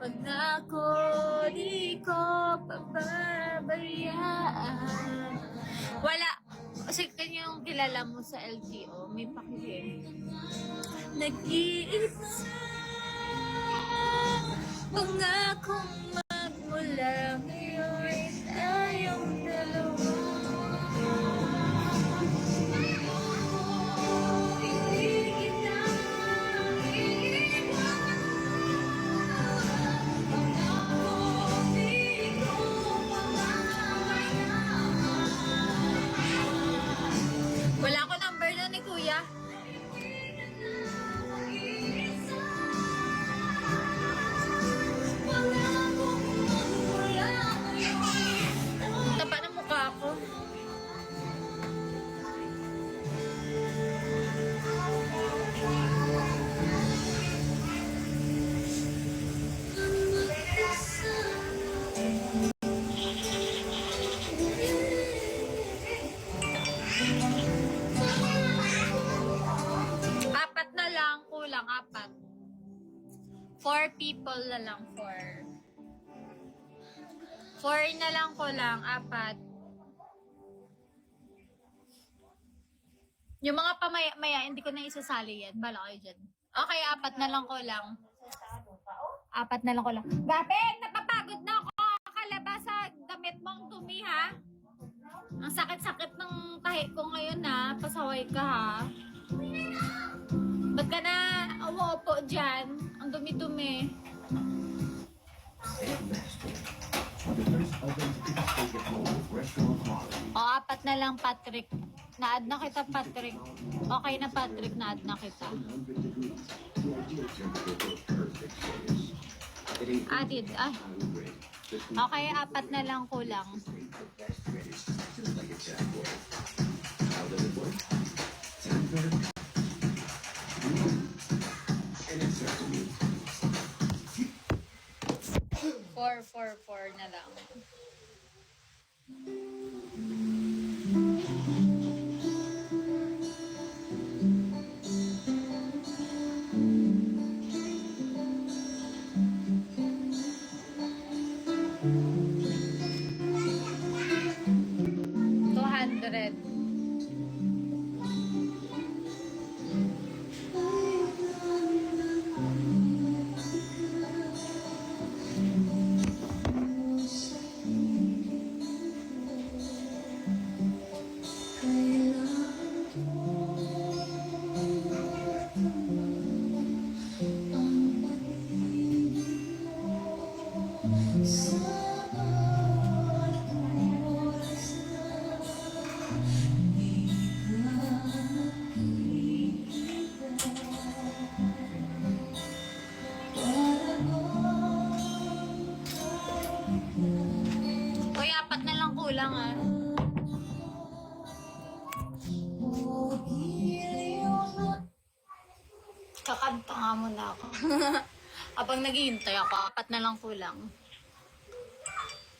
Pangako di ko pababayaan. Wala. Kasi kanyang kilala mo sa LTO, may pakilig. Nag-iisa, pangakong magmula ngayon tayong dalawa. Wala ko number na ni Kuya. Tapa ng mukha ko. Apat na lang, kulang apat. 4 people na lang, 4. 4 na lang kulang, apat. Yung mga pamaya-maya, hindi ko na isasali yan. Bala kayo dyan. Okay, apat na lang kulang. Apat na lang kulang. Gabing, napapagod na ako. Kalabas sa damit mong dumi, ha? Ang sakit-sakit ng tahi ko ngayon, ha? Pasaway ka, ha? Ba't ka na umuupo dyan? Ang dumi-dumi. O, apat na lang, Patrick. Na-add na kita, Patrick. Okay na, Patrick. Na-add na kita. Added. Ay. Okay, apat na lang kulang. Four na lang. $200. Uy, apat na lang kulang, ah. Kakanta nga muna ako. Habang naghihintay ako, apat na lang kulang.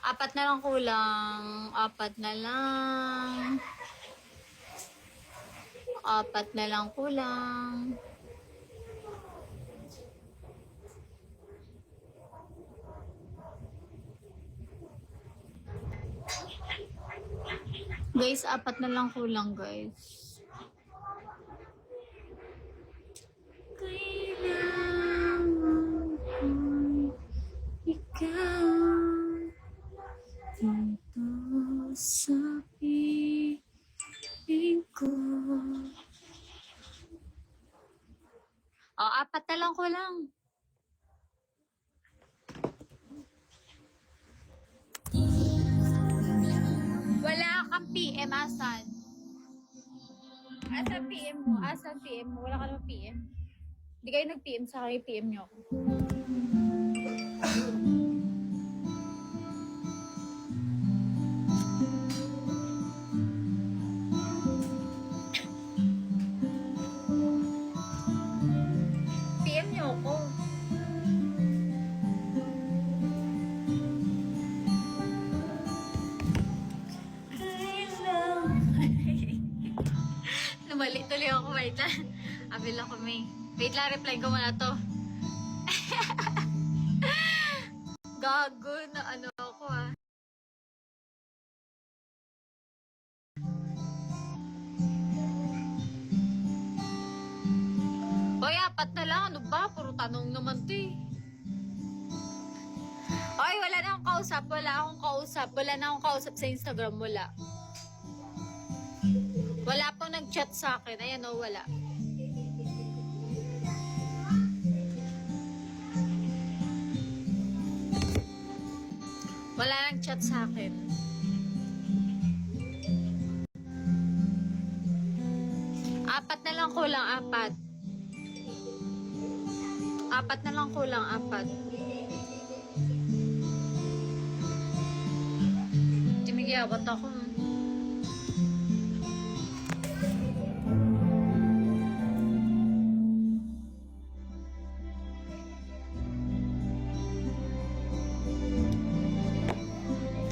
Apat na lang kulang. Apat na lang. Apat na lang kulang. Guys, apat na lang kulang, guys. Kailangan ko ikaw dito sa piling ko. O, apat na lang kulang. Wala kang PM, asan? Asan PM mo? Asan PM mo? Wala ka naman PM. Hindi kayo nag-PM sa kayo, PM nyo. PM nyo ako. Mali tuloy ako, wait lang. Abil ako, may. Wait lang, reply ko muna to. ba? Puro tanong naman to eh. Ay, wala na akong kausap. Wala akong kausap. Wala na akong kausap sa Instagram. Wala. Wala pong nag-chat sa akin. Ayan o, wala. Wala nang chat sa akin. Apat na lang kulang, apat. Apat na lang kulang, apat. Tumigiyawat ako.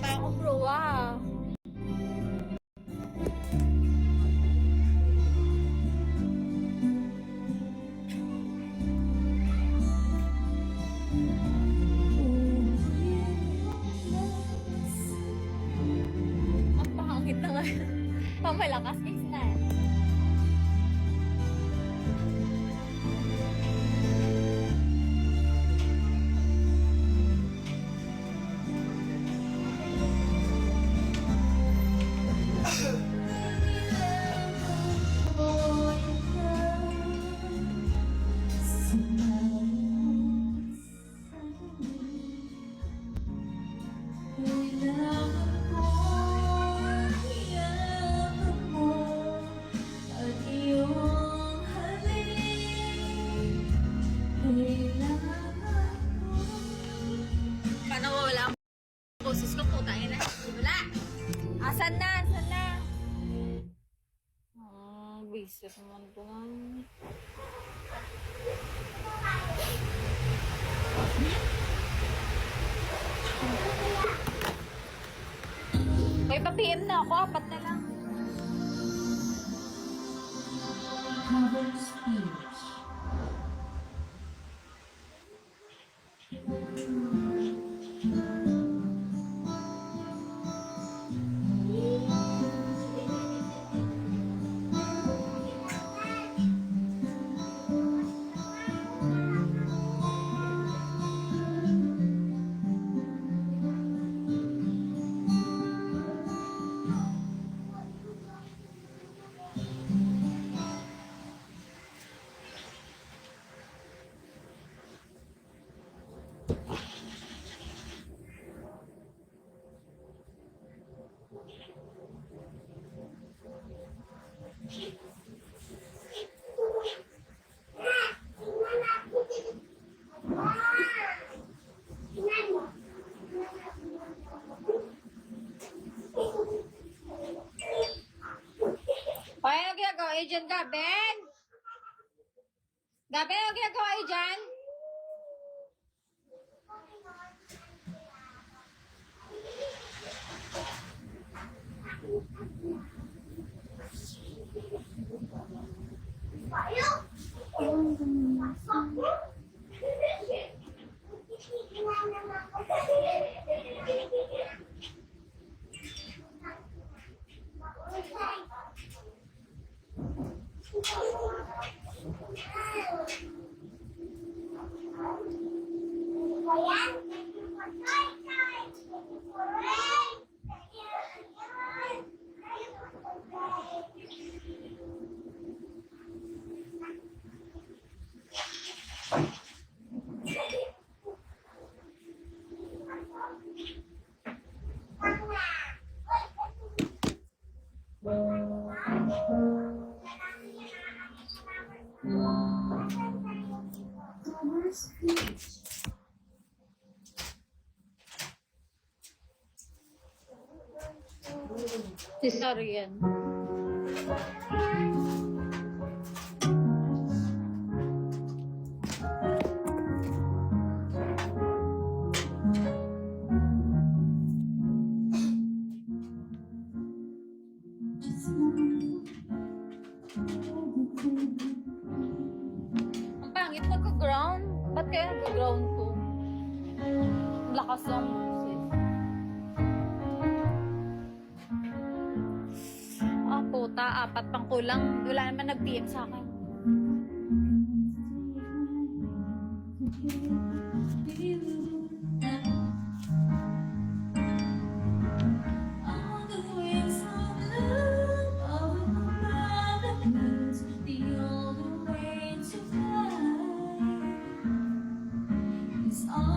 Parang bro ah. Pamalakas is na. Boses ko po tayo na. Wala. Asan na? Asan na? Bisit naman po nga. May pa-PM na ako. Apat na lang. Cover speech. Ay, ano ginagawa kayo dyan, Gaben? Gaben, ano ginagawa kayo dyan? Cesarean. Ang pangit nagka-ground. Ba't kaya nagka-ground to? Ang lakas ng boses. Ah, puta. Apat pang kulang. Wala naman nag-PM sa akin. On the wings of love, all around the clouds, the only way to fly is on.